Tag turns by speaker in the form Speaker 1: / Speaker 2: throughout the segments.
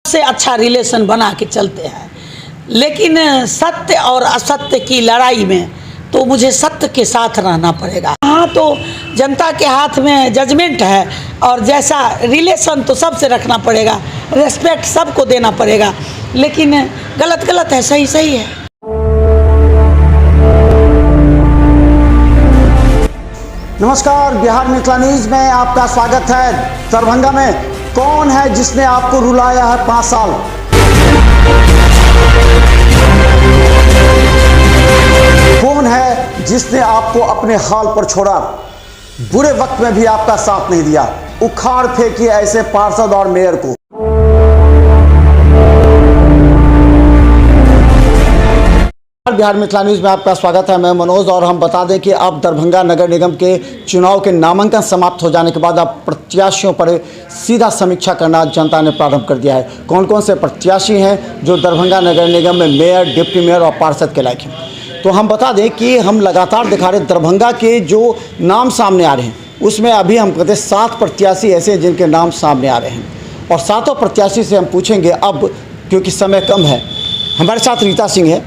Speaker 1: से अच्छा रिलेशन बना के चलते हैं, लेकिन सत्य और असत्य की लड़ाई में तो मुझे सत्य के साथ रहना पड़ेगा। हाँ, तो जनता के हाथ में जजमेंट है और जैसा रिलेशन तो सबसे रखना पड़ेगा, रेस्पेक्ट सबको देना पड़ेगा, लेकिन गलत गलत है, सही सही है।
Speaker 2: नमस्कार, बिहार मिथिला न्यूज में आपका स्वागत है। दरभंगा में कौन है जिसने आपको रुलाया है 5 साल? कौन है जिसने आपको अपने हाल पर छोड़ा? बुरे वक्त में भी आपका साथ नहीं दिया। उखाड़ फेंकिए ऐसे पार्षद और मेयर को। बिहार मिथिला न्यूज में आपका स्वागत है। मैं मनोज, और हम बता दें कि अब दरभंगा नगर निगम के चुनाव के नामांकन समाप्त हो जाने के बाद अब प्रत्याशियों पर सीधा समीक्षा करना जनता ने प्रारंभ कर दिया है। कौन कौन से प्रत्याशी हैं जो दरभंगा नगर निगम में मेयर, डिप्टी मेयर और पार्षद के लायक हैं। तो हम बता दें कि हम लगातार दिखा रहे दरभंगा के जो नाम सामने आ रहे हैं, उसमें अभी हम कहते हैं 7 प्रत्याशी ऐसे हैं जिनके नाम सामने आ रहे हैं, और 7 प्रत्याशी से हम पूछेंगे अब, क्योंकि समय कम है। हमारे साथ रीता सिंह है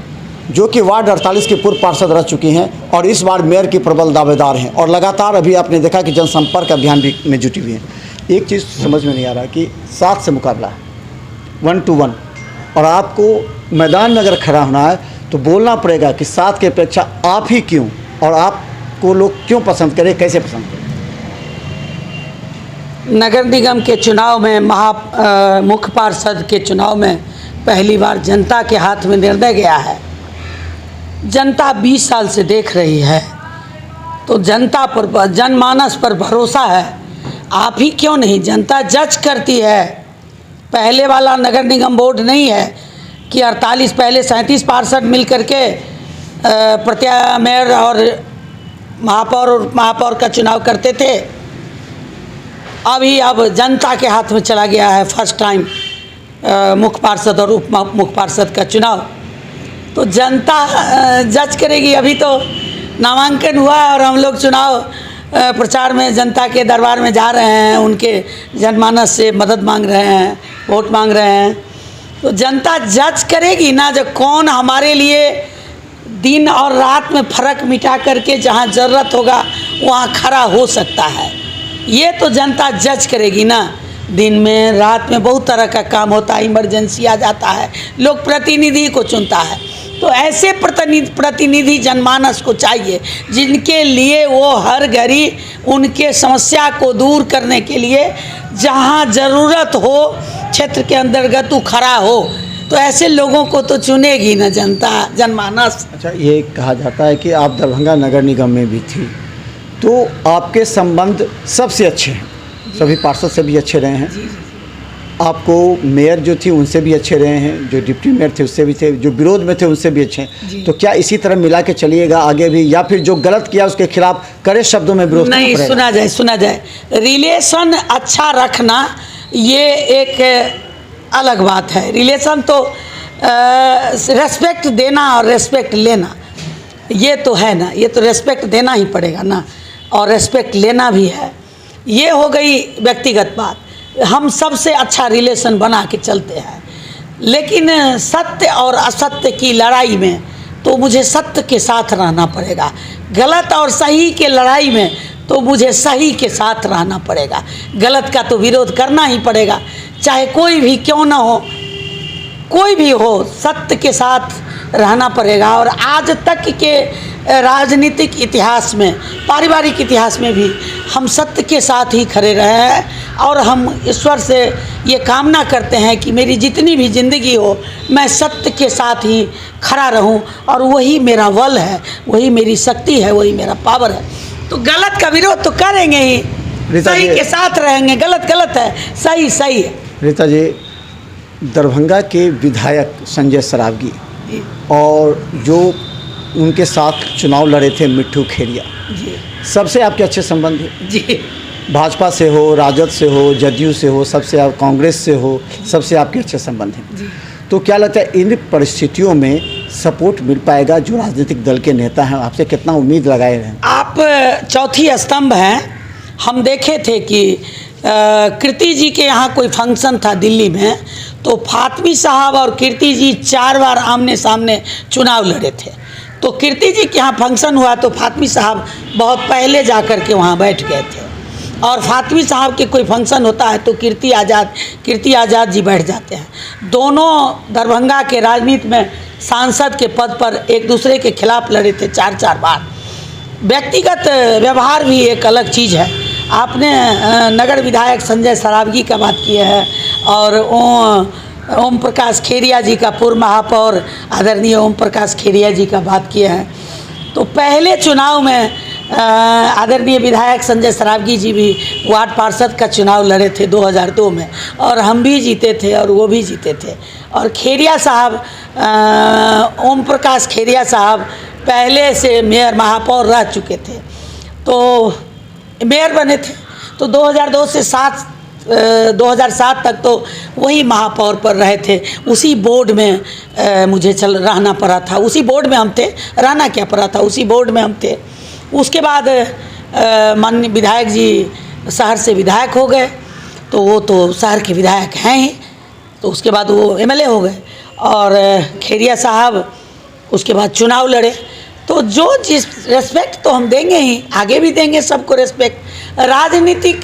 Speaker 2: जो कि वार्ड 48 की पूर्व पार्षद रह चुकी हैं और इस बार मेयर की प्रबल दावेदार हैं, और लगातार अभी आपने देखा कि जनसंपर्क अभियान भी में जुटी हुई हैं। एक चीज़ समझ में नहीं आ रहा कि 7 से मुकाबला है, 1 to 1, और आपको मैदान में अगर खड़ा होना है तो बोलना पड़ेगा कि 7 की अपेक्षा आप ही क्यों, और आपको लोग क्यों पसंद करें, कैसे पसंद करें।
Speaker 1: नगर निगम के चुनाव में मुख्य पार्षद के चुनाव में पहली बार जनता के हाथ में निर्णय गया है। जनता 20 साल से देख रही है, तो जनता पर, जनमानस पर भरोसा है। आप ही क्यों नहीं, जनता जज करती है। पहले वाला नगर निगम बोर्ड नहीं है कि 48 पहले 37 पार्षद मिल करके मेयर और महापौर का चुनाव करते थे। अब जनता के हाथ में चला गया है फर्स्ट टाइम मुख्य पार्षद और उप मुख्य पार्षद का चुनाव। तो जनता जज करेगी। अभी तो नामांकन हुआ और हम लोग चुनाव प्रचार में जनता के दरबार में जा रहे हैं, उनके जनमानस से मदद मांग रहे हैं, वोट मांग रहे हैं। तो जनता जज करेगी ना, जो कौन हमारे लिए दिन और रात में फ़र्क मिटा करके जहाँ ज़रूरत होगा वहाँ खड़ा हो सकता है। ये तो जनता जज करेगी ना। दिन में रात में बहुत तरह का काम होता है, इमरजेंसी आ जाता है, लोग प्रतिनिधि को चुनता है। तो ऐसे प्रतिनिधि जनमानस को चाहिए जिनके लिए वो हर घड़ी उनके समस्या को दूर करने के लिए जहाँ ज़रूरत हो क्षेत्र के अंतर्गत वो खड़ा हो। तो ऐसे लोगों को तो चुनेगी ना जनता, जनमानस।
Speaker 2: अच्छा, ये कहा जाता है कि आप दरभंगा नगर निगम में भी थी, तो आपके संबंध सबसे अच्छे हैं, सभी पार्षद से भी अच्छे रहे हैं। आपको मेयर जो थी उनसे भी अच्छे रहे हैं, जो डिप्टी मेयर थे उससे भी थे, जो विरोध में थे उनसे भी अच्छे हैं। तो क्या इसी तरह मिला के चलिएगा आगे भी, या फिर जो गलत किया उसके खिलाफ कड़े शब्दों में विरोध
Speaker 1: नहीं? सुना जाए रिलेशन अच्छा रखना ये एक अलग बात है। रिलेशन तो रेस्पेक्ट देना और रेस्पेक्ट लेना ये तो है ना, ये तो रेस्पेक्ट देना ही पड़ेगा ना, और रेस्पेक्ट लेना भी है। ये हो गई व्यक्तिगत बात। हम सबसे अच्छा रिलेशन बना के चलते हैं, लेकिन सत्य और असत्य की लड़ाई में तो मुझे सत्य के साथ रहना पड़ेगा। गलत और सही के लड़ाई में तो मुझे सही के साथ रहना पड़ेगा। गलत का तो विरोध करना ही पड़ेगा, चाहे कोई भी क्यों ना हो, कोई भी हो, सत्य के साथ रहना पड़ेगा। और आज तक के राजनीतिक इतिहास में, पारिवारिक इतिहास में भी हम सत्य के साथ ही खड़े रहे हैं, और हम ईश्वर से ये कामना करते हैं कि मेरी जितनी भी ज़िंदगी हो मैं सत्य के साथ ही खड़ा रहूं, और वही मेरा बल है, वही मेरी शक्ति है, वही मेरा पावर है। तो गलत का विरोध तो करेंगे ही, सही के साथ रहेंगे। गलत गलत है, सही सही है।
Speaker 2: रीता जी, दरभंगा के विधायक संजय सरावगी और जो उनके साथ चुनाव लड़े थे मिट्ठू खेरिया जी, सबसे आपके अच्छे संबंध हैं
Speaker 1: जी।
Speaker 2: भाजपा से हो, राजद से हो, जदयू से हो, सबसे आप कांग्रेस से हो, सबसे आपके अच्छे संबंध हैं जी। तो क्या लगता है इन परिस्थितियों में सपोर्ट मिल पाएगा? जो राजनीतिक दल के नेता हैं आपसे कितना उम्मीद लगाए हैं?
Speaker 1: आप चौथी स्तंभ हैं। हम देखे थे कि कृति जी के यहाँ कोई फंक्शन था दिल्ली में, तो फातमी साहब और कीर्ति जी 4 बार आमने सामने चुनाव लड़े थे। तो कीर्ति जी के यहाँ फंक्शन हुआ तो फातमी साहब बहुत पहले जा कर के वहाँ बैठ गए थे, और फातमी साहब के कोई फंक्शन होता है तो कीर्ति आज़ाद जी बैठ जाते हैं। दोनों दरभंगा के राजनीति में सांसद के पद पर एक दूसरे के खिलाफ लड़े थे 4 बार। व्यक्तिगत व्यवहार भी एक अलग चीज़ है। आपने नगर विधायक संजय सरावगी का बात किया है, और ओम प्रकाश खेरिया जी का, पूर्व महापौर आदरणीय ओम प्रकाश खेरिया जी का बात किया है। तो पहले चुनाव में आदरणीय विधायक संजय सरावगी जी भी वार्ड पार्षद का चुनाव लड़े थे 2002 में, और हम भी जीते थे और वो भी जीते थे। और खेरिया साहब, ओम प्रकाश खेरिया साहब पहले से मेयर महापौर रह चुके थे, तो मेयर बने थे। तो 2002 से 2007 तक तो वही महापौर पर रहे थे। उसी बोर्ड में मुझे रहना पड़ा था, उसी बोर्ड में हम थे, रहना क्या पड़ा था, उसी बोर्ड में हम थे। उसके बाद माननीय विधायक जी शहर से विधायक हो गए, तो वो तो शहर के विधायक हैं ही, तो उसके बाद वो एमएलए हो गए। और खेरिया साहब उसके बाद चुनाव लड़े। तो जो जिस रेस्पेक्ट तो हम देंगे ही, आगे भी देंगे सबको रेस्पेक्ट। राजनीतिक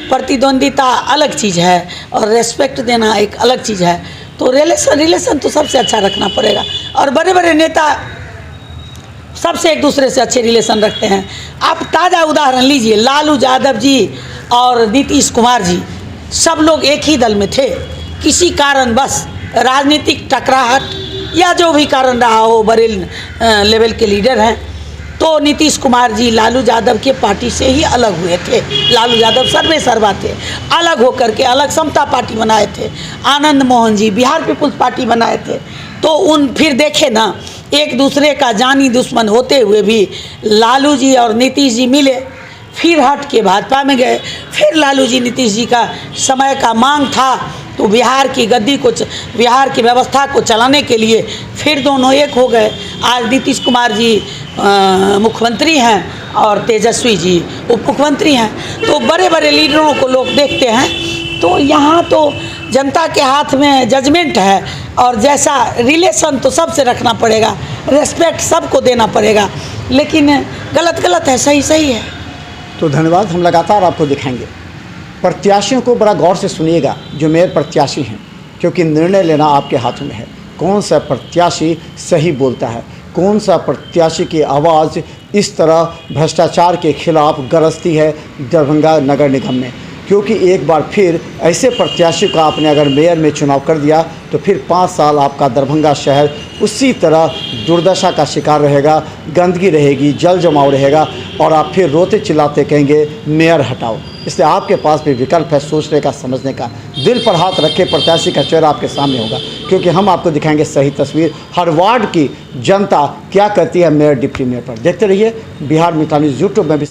Speaker 1: प्रतिद्वंदिता अलग चीज़ है और रेस्पेक्ट देना एक अलग चीज़ है। तो रिलेशन तो सबसे अच्छा रखना पड़ेगा, और बड़े बड़े नेता सबसे एक दूसरे से अच्छे रिलेशन रखते हैं। आप ताज़ा उदाहरण लीजिए, लालू यादव जी और नीतीश कुमार जी, सब लोग एक ही दल में थे। किसी कारण बस राजनीतिक टकराहट या जो भी कारण रहा हो, बड़े लेवल के लीडर हैं, तो नीतीश कुमार जी लालू यादव के पार्टी से ही अलग हुए थे। लालू यादव सर्वे सर्वा थे, अलग होकर के अलग समता पार्टी बनाए थे। आनंद मोहन जी बिहार पीपुल्स पार्टी बनाए थे। तो फिर देखे ना, एक दूसरे का जानी दुश्मन होते हुए भी लालू जी और नीतीश जी मिले, फिर हट के भाजपा में गए। फिर लालू जी नीतीश जी का समय का मांग था, तो बिहार की गद्दी को, बिहार की व्यवस्था को चलाने के लिए फिर दोनों एक हो गए। आज नीतीश कुमार जी मुख्यमंत्री हैं और तेजस्वी जी उप मुख्यमंत्री हैं। तो बड़े बड़े लीडरों को लोग देखते हैं। तो यहाँ तो जनता के हाथ में जजमेंट है, और जैसा रिलेशन तो सबसे रखना पड़ेगा, रेस्पेक्ट सबको देना पड़ेगा। लेकिन गलत है, सही है।
Speaker 2: तो धन्यवाद, हम लगातार आपको दिखाएंगे। प्रत्याशियों को बड़ा गौर से सुनिएगा, जो मेयर प्रत्याशी हैं, क्योंकि निर्णय लेना आपके हाथों में है। कौन सा प्रत्याशी सही बोलता है, कौन सा प्रत्याशी की आवाज़ इस तरह भ्रष्टाचार के खिलाफ गरजती है दरभंगा नगर निगम में। क्योंकि एक बार फिर ऐसे प्रत्याशी का आपने अगर मेयर में चुनाव कर दिया, तो फिर 5 साल आपका दरभंगा शहर उसी तरह दुर्दशा का शिकार रहेगा, गंदगी रहेगी, जल जमाव रहेगा, और आप फिर रोते चिल्लाते कहेंगे मेयर हटाओ। इसलिए आपके पास भी विकल्प है सोचने का, समझने का। दिल पर हाथ रखे प्रत्याशी का चेहरा आपके सामने होगा, क्योंकि हम आपको दिखाएंगे सही तस्वीर, हर वार्ड की जनता क्या कहती है मेयर डिप्टी मेयर पर। देखते रहिए बिहार मित्र न्यूज़ यूट्यूब में भी।